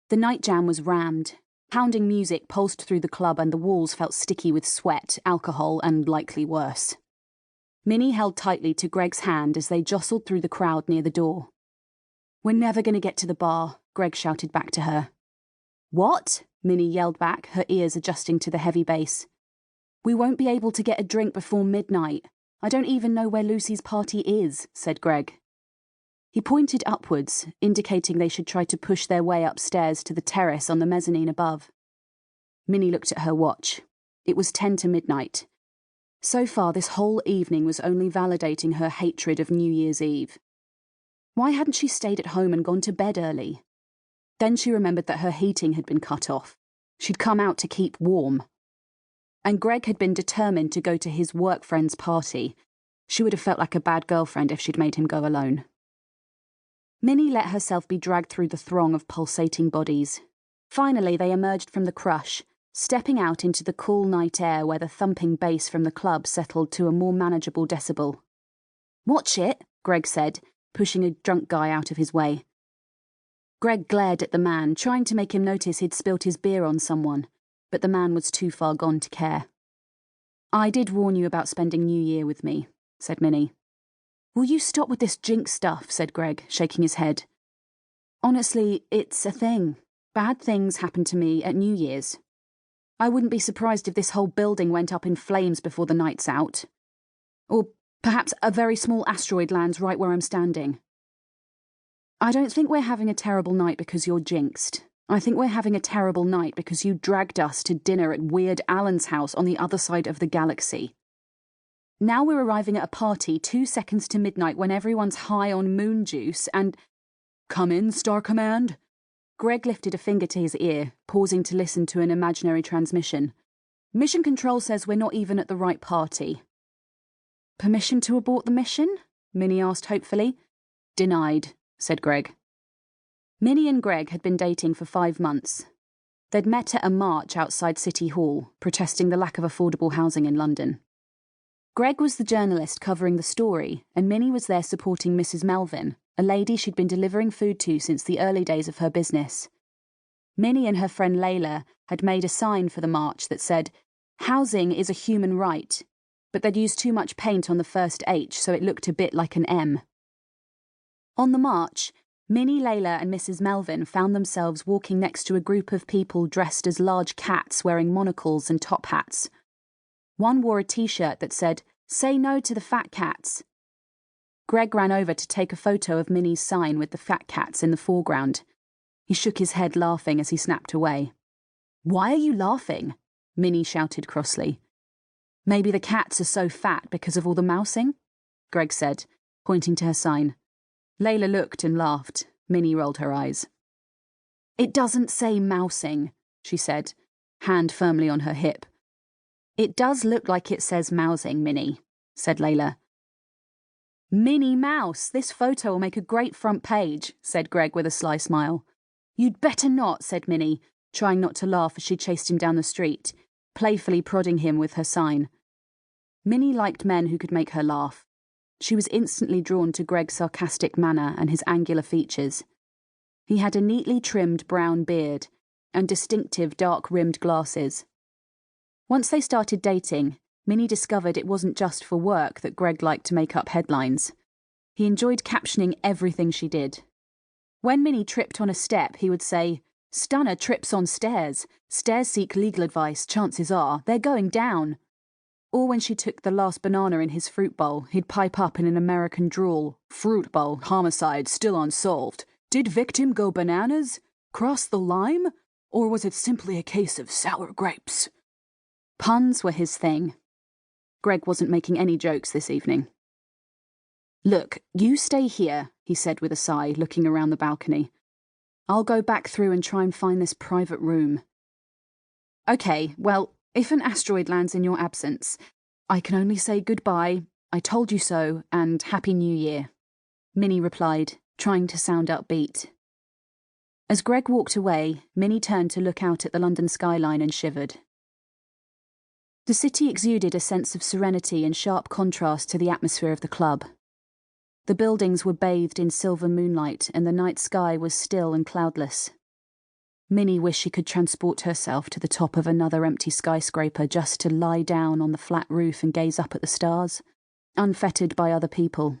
The night jam was rammed. Pounding music pulsed through the club and the walls felt sticky with sweat, alcohol, and likely worse. Minnie held tightly to Greg's hand as they jostled through the crowd near the door. "We're never going to get to the bar," Greg shouted back to her. "What?" Minnie yelled back, her ears adjusting to the heavy bass. "We won't be able to get a drink before midnight. I don't even know where Lucy's party is," said Greg. He pointed upwards, indicating they should try to push their way upstairs to the terrace on the mezzanine above. Minnie looked at her watch. It was 10 to midnight. So far, this whole evening was only validating her hatred of New Year's Eve. Why hadn't she stayed at home and gone to bed early? Then she remembered that her heating had been cut off. She'd come out to keep warm. And Greg had been determined to go to his work friend's party. She would have felt like a bad girlfriend if she'd made him go alone. Minnie let herself be dragged through the throng of pulsating bodies. Finally, they emerged from the crush, stepping out into the cool night air where the thumping bass from the club settled to a more manageable decibel. "Watch it," Greg said, pushing a drunk guy out of his way. Greg glared at the man, trying to make him notice he'd spilt his beer on someone, but the man was too far gone to care. "I did warn you about spending New Year with me," said Minnie. "Will you stop with this jinx stuff?" said Greg, shaking his head. "Honestly, it's a thing. Bad things happen to me at New Year's. I wouldn't be surprised if this whole building went up in flames before the night's out. Or perhaps a very small asteroid lands right where I'm standing. I don't think we're having a terrible night because you're jinxed. I think we're having a terrible night because you dragged us to dinner at Weird Alan's house on the other side of the galaxy. Now we're arriving at a party 2 seconds to midnight when everyone's high on moon juice and—" "Come in, Star Command." Greg lifted a finger to his ear, pausing to listen to an imaginary transmission. "Mission Control says we're not even at the right party." "Permission to abort the mission?" Minnie asked hopefully. "Denied," said Greg. Minnie and Greg had been dating for 5 months. They'd met at a march outside City Hall, protesting the lack of affordable housing in London. Greg was the journalist covering the story, and Minnie was there supporting Mrs. Melvin, a lady she'd been delivering food to since the early days of her business. Minnie and her friend Layla had made a sign for the march that said, "Housing is a human right," but they'd used too much paint on the first H so it looked a bit like an M. On the march, Minnie, Layla and Mrs. Melvin found themselves walking next to a group of people dressed as large cats wearing monocles and top hats. One wore a t-shirt that said, "Say no to the fat cats." Greg ran over to take a photo of Minnie's sign with the fat cats in the foreground. He shook his head laughing as he snapped away. "Why are you laughing?" Minnie shouted crossly. "Maybe the cats are so fat because of all the mousing?" Greg said, pointing to her sign. Layla looked and laughed. Minnie rolled her eyes. "It doesn't say mousing," she said, hand firmly on her hip. "It does look like it says mousing, Minnie," said Layla. "Minnie Mouse, this photo will make a great front page," said Greg with a sly smile. "You'd better not," said Minnie, trying not to laugh as she chased him down the street, playfully prodding him with her sign. Minnie liked men who could make her laugh. She was instantly drawn to Greg's sarcastic manner and his angular features. He had a neatly trimmed brown beard and distinctive dark-rimmed glasses. Once they started dating, Minnie discovered it wasn't just for work that Greg liked to make up headlines. He enjoyed captioning everything she did. When Minnie tripped on a step, he would say, "Stunner trips on stairs. Stairs seek legal advice, chances are they're going down." Or when she took the last banana in his fruit bowl, he'd pipe up in an American drawl, "Fruit bowl, homicide, still unsolved. Did victim go bananas? Cross the lime? Or was it simply a case of sour grapes?" Puns were his thing. Greg wasn't making any jokes this evening. "Look, you stay here," he said with a sigh, looking around the balcony. "I'll go back through and try and find this private room." "Okay, well, if an asteroid lands in your absence, I can only say goodbye, I told you so, and Happy New Year," Minnie replied, trying to sound upbeat. As Greg walked away, Minnie turned to look out at the London skyline and shivered. The city exuded a sense of serenity in sharp contrast to the atmosphere of the club. The buildings were bathed in silver moonlight and the night sky was still and cloudless. Minnie wished she could transport herself to the top of another empty skyscraper just to lie down on the flat roof and gaze up at the stars, unfettered by other people,